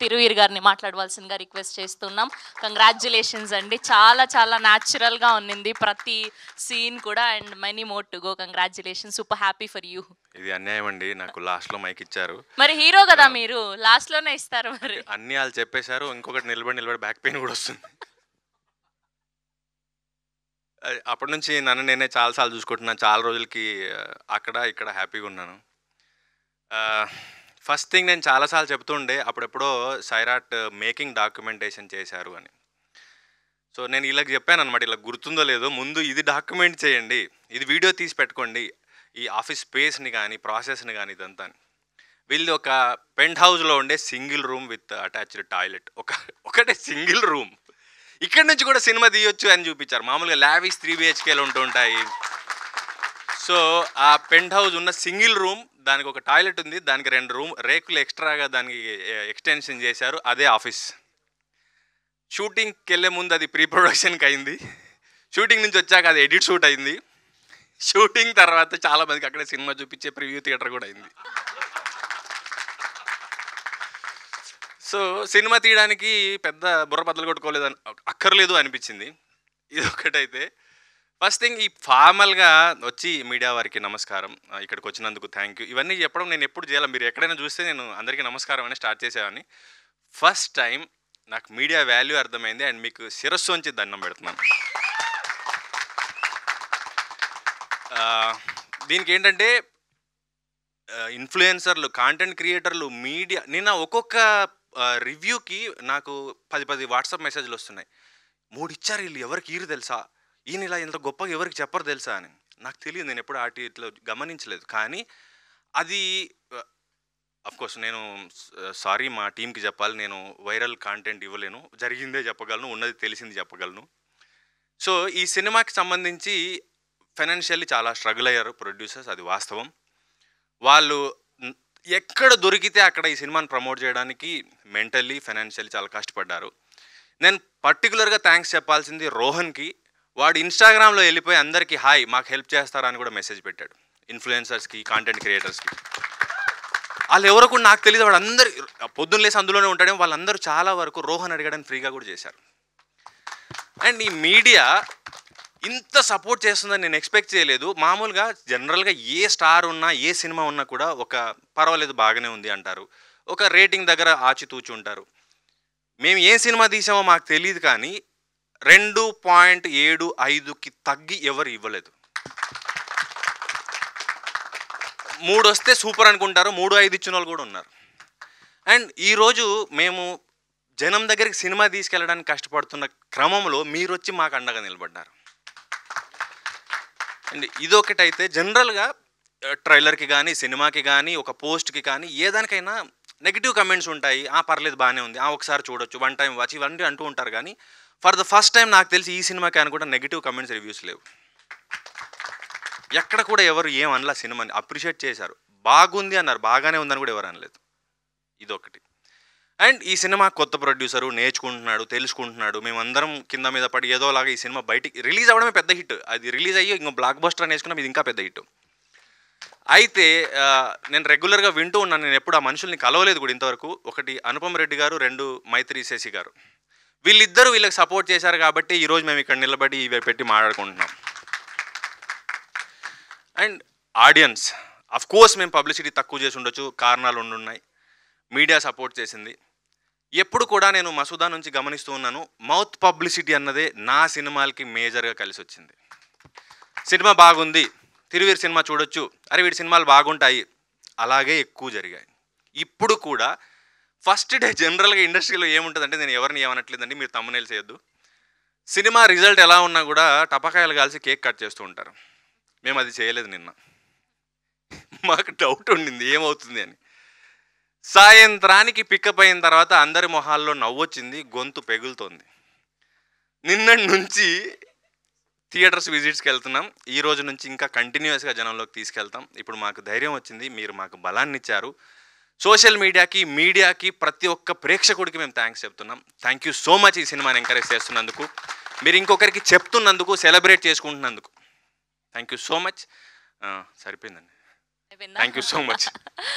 తిరువీర్ గారిని మాట్లాడవలసిందిగా రిక్వెస్ట్ చేస్తున్నాం. కంగ్రాచ్యులేషన్స్ అండి. చాలా చాలా న్యాచురల్గా ఉన్నింది ప్రతి సీన్ కూడా. And many more to go. Congratulations. Super happy for you. ఇది అన్యాయం అండి, నాకు లాస్ట్లో మైక్ ఇచ్చారు. మరి హీరో కదా మీరు, లాస్ట్లోనే ఇస్తారు. మరి అన్ని వాళ్ళు చెప్పేశారు. ఇంకొకటి నిలబడి బ్యాక్ పెయిన్ కూడా వస్తుంది. అప్పటి నుంచి నన్ను నేనే చాలాసార్లు చూసుకుంటున్నాను. చాలా రోజులకి అక్కడ ఇక్కడ హ్యాపీగా ఉన్నాను. ఫస్ట్ థింగ్ నేను చాలాసార్లు చెప్తుండే అప్పుడెప్పుడో సైరాట్ మేకింగ్ డాక్యుమెంటేషన్ చేశారు అని. సో నేను వీళ్ళకి చెప్పాను అనమాట, ఇలా గుర్తుందో లేదో, ముందు ఇది డాక్యుమెంట్ చేయండి, ఇది వీడియో తీసి పెట్టుకోండి, ఈ ఆఫీస్ స్పేస్ని కానీ ప్రాసెస్ని కానీ ఇదంతా. వీళ్ళు ఒక పెంట్ హౌస్లో ఉండే single room with attached toilet, ఒకటే సింగిల్ రూమ్. ఇక్కడ నుంచి కూడా సినిమా తీయొచ్చు అని చూపించారు. మామూలుగా లావిష్ 3 BHKలు ఉంటూ ఉంటాయి. సో ఆ పెంట్ హౌస్ ఉన్న సింగిల్ రూమ్, దానికి ఒక టాయిలెట్ ఉంది, దానికి 2 రూమ్ రేకులు ఎక్స్ట్రాగా దానికి ఎక్స్టెన్షన్ చేశారు. అదే ఆఫీస్. షూటింగ్కి వెళ్ళే ముందు అది ప్రీ ప్రొడక్షన్కి అయింది. షూటింగ్ నుంచి వచ్చాక అది ఎడిట్ షూట్ అయింది. షూటింగ్ తర్వాత చాలామందికి అక్కడ సినిమా చూపించే ప్రివ్యూ థియేటర్ కూడా అయింది. సో సినిమా తీయడానికి పెద్ద బుర్ర బద్దలు కొట్టుకోలేదు అక్కర్లేదు అనిపించింది. ఇది ఒకటైతే ఫస్ట్ థింగ్, ఈ ఫార్మల్గా వచ్చి మీడియా వారికి నమస్కారం, ఇక్కడికి వచ్చినందుకు థ్యాంక్ యూ, ఇవన్నీ చెప్పడం నేను ఎప్పుడు చేయాలి. మీరు ఎక్కడైనా చూస్తే నేను అందరికీ నమస్కారం అని స్టార్ట్ చేసేవాడిని. ఫస్ట్ టైం నాకు మీడియా వాల్యూ అర్థమైంది. అండ్ మీకు శిరస్సు నుంచి దండం పెడుతున్నాను. దీనికి ఏంటంటే ఇన్ఫ్లుయెన్సర్లు, కాంటెంట్ క్రియేటర్లు, మీడియా, నిన్న ఒక్కొక్క రివ్యూకి నాకు 10 వాట్సాప్ మెసేజ్లు వస్తున్నాయి. 3 ఇచ్చారు వీళ్ళు, ఎవరికి ఈరు తెలుసా, ఈయన ఇలా ఇంత గొప్పగా ఎవరికి చెప్పరు తెలుసా అని. నాకు తెలియదు, నేను ఎప్పుడు ఇట్లా గమనించలేదు. కానీ అది అఫ్కోర్స్ నేను సారీ మా టీంకి చెప్పాలి, నేను వైరల్ కాంటెంట్ ఇవ్వలేను, జరిగిందే చెప్పగలను, ఉన్నది తెలిసింది చెప్పగలను. సో ఈ సినిమాకి సంబంధించి ఫైనాన్షియల్లీ చాలా స్ట్రగుల్ అయ్యారు ప్రొడ్యూసర్స్, అది వాస్తవం. వాళ్ళు ఎక్కడ దొరికితే అక్కడ ఈ సినిమాని ప్రమోట్ చేయడానికి మెంటల్లీ ఫైనాన్షియల్లీ చాలా కష్టపడ్డారు. నేను పర్టికులర్గా థ్యాంక్స్ చెప్పాల్సింది రోహన్కి. వాడు ఇన్స్టాగ్రామ్లో వెళ్ళిపోయి అందరికీ హాయ్ మాకు హెల్ప్ చేస్తారా అని కూడా మెసేజ్ పెట్టాడు. ఇన్ఫ్లుయెన్సర్స్కి, కాంటెంట్ క్రియేటర్స్కి. వాళ్ళు ఎవరో కూడా నాకు తెలియదు. వాడు అందరు పొద్దున్న లేసి అందులోనే ఉంటాడేమో, వాళ్ళందరూ చాలా వరకు రోహన్ అడిగడానికి ఫ్రీగా కూడా చేశారు. అండ్ ఈ మీడియా ఇంత సపోర్ట్ చేస్తుందని నేను ఎక్స్పెక్ట్ చేయలేదు. మామూలుగా జనరల్గా ఏ స్టార్ ఉన్నా, ఏ సినిమా ఉన్నా కూడా ఒక పర్వాలేదు బాగానే ఉంది అంటారు, ఒక రేటింగ్ దగ్గర ఆచితూచి ఉంటారు. మేము ఏ సినిమా తీసామో మాకు తెలియదు, కానీ 2.75కి తగ్గి ఎవరు ఇవ్వలేదు. 3 వస్తే సూపర్ అనుకుంటారు, 3-5 ఇచ్చిన వాళ్ళు కూడా ఉన్నారు. అండ్ ఈరోజు మేము జనం దగ్గరికి సినిమా తీసుకెళ్ళడానికి కష్టపడుతున్న క్రమంలో మీరు వచ్చి మాకు అండగా నిలబడ్డారు. అండ్ ఇదొకటైతే జనరల్గా ట్రైలర్కి కానీ, సినిమాకి కానీ, ఒక పోస్ట్కి కానీ, ఏదానికైనా నెగిటివ్ కమెంట్స్ ఉంటాయి. పర్లేదు బాగానే ఉంది, ఒకసారి చూడొచ్చు, 1 టైం వాచ్, ఇవన్నీ అంటూ ఉంటారు. కానీ ఫర్ ద ఫస్ట్ టైం నాకు తెలిసి ఈ సినిమాకి అని కూడా నెగిటివ్ కమెంట్స్, రివ్యూస్ లేవు. ఎక్కడ కూడా ఎవరు ఏం అనలా, సినిమాని అప్రిషియేట్ చేశారు. బాగుంది అన్నారు, బాగానే ఉందని కూడా ఎవరు అనలేదు. ఇదొకటి. అండ్ ఈ సినిమా కొత్త ప్రొడ్యూసరు, నేర్చుకుంటున్నాడు, తెలుసుకుంటున్నాడు. మేమందరం కింద మీద పడి ఏదోలాగా ఈ సినిమా బయటికి రిలీజ్ అవ్వడమే పెద్ద హిట్. అది రిలీజ్ అయ్యి ఇంకో బ్లాక్ బస్టర్ అని వేసుకున్నాం, ఇది ఇంకా పెద్ద హిట్. అయితే నేను రెగ్యులర్గా వింటూ ఉన్నాను, నేను ఎప్పుడు ఆ మనుషుల్ని కలవలేదు కూడా ఇంతవరకు. ఒకటి అనుపమ్ రెడ్డి గారు, 2 మైత్రి శశి గారు. వీళ్ళిద్దరూ వీళ్ళకి సపోర్ట్ చేశారు కాబట్టి ఈరోజు మేము ఇక్కడ నిలబడి ఇవి పెట్టి మాట్లాడుకుంటున్నాం. అండ్ ఆడియన్స్, అఫ్కోర్స్ మేము పబ్లిసిటీ తక్కువ చేసి ఉండొచ్చు, కారణాలు ఉండున్నాయి. మీడియా సపోర్ట్ చేసింది. ఎప్పుడు కూడా నేను మసూదా నుంచి గమనిస్తూ ఉన్నాను, మౌత్ పబ్లిసిటీ అన్నదే నా సినిమాలకి మేజర్గా కలిసి వచ్చింది. సినిమా బాగుంది, తిరువీర్ సినిమా చూడొచ్చు, అరే వీడి సినిమాలు బాగుంటాయి, అలాగే ఎక్కువ జరిగాయి. ఇప్పుడు కూడా ఫస్ట్ డే జనరల్గా ఇండస్ట్రీలో ఏముంటుందంటే, నేను ఎవరిని ఏమనట్లేదండి, మీరు తమ్మునేలు చేయొద్దు, సినిమా రిజల్ట్ ఎలా ఉన్నా కూడా టపాకాయలు కాల్చి కేక్ కట్ చేస్తూ ఉంటారు. మేము అది చేయలేదు. నిన్న మాకు డౌట్ ఉండింది ఏమవుతుంది అని. సాయంత్రానికి పికప్ అయిన తర్వాత అందరి మొహాల్లో నవ్వొచ్చింది, గొంతు పెగులుతోంది. నిన్నటి నుంచి థియేటర్స్ విజిట్స్కి వెళ్తున్నాం. ఈ రోజు నుంచి ఇంకా కంటిన్యూస్గా జనంలోకి తీసుకెళ్తాం. ఇప్పుడు మాకు ధైర్యం వచ్చింది, మీరు మాకు బలాన్ని ఇచ్చారు. సోషల్ మీడియాకి ప్రతి ఒక్క ప్రేక్షకుడికి మేము థ్యాంక్స్ చెప్తున్నాం. థ్యాంక్ యూ సో మచ్ ఈ సినిమాని ఎంకరేజ్ చేస్తున్నందుకు, మీరు ఇంకొకరికి చెప్తున్నందుకు, సెలబ్రేట్ చేసుకుంటున్నందుకు థ్యాంక్ యూ సో మచ్. సరిపోయిందండి. Thank you so much.